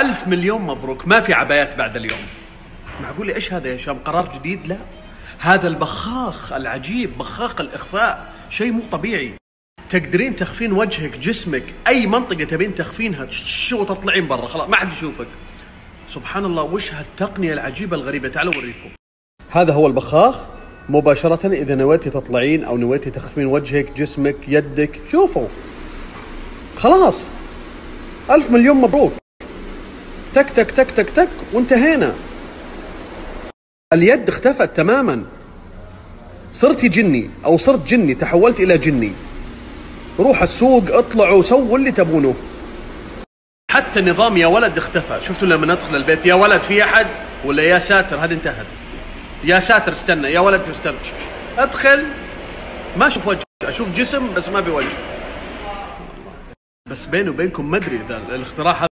ألف مليون مبروك، ما في عبايات بعد اليوم. معقولة إيش هذا يا هشام؟ قرار جديد؟ لا، هذا البخاخ العجيب، بخاخ الإخفاء، شيء مو طبيعي. تقدرين تخفين وجهك، جسمك، أي منطقة تبين تخفينها شو تطلعين برا، خلاص ما حد يشوفك. سبحان الله، وش هالتقنية العجيبة الغريبة. تعالوا أوريكم. هذا هو البخاخ مباشرة إذا نويتي تطلعين أو نويتي تخفين وجهك، جسمك، يدك، شوفوا خلاص. ألف مليون مبروك، تك تك تك تك تك وانتهينا. اليد اختفت تماما، صرتي جني أو صرت جني، تحولت إلى جني. روح السوق، اطلعوا، سووا اللي تبونه. حتى نظام يا ولد اختفى. شفتوا لما ندخل البيت يا ولد في أحد ولا يا ساتر، هذا انتهت. يا ساتر استنى، يا ولد استنى، ادخل ما اشوف وجه، اشوف جسم بس ما في وجه. بس بيني وبينكم ما ادري اذا الاختراع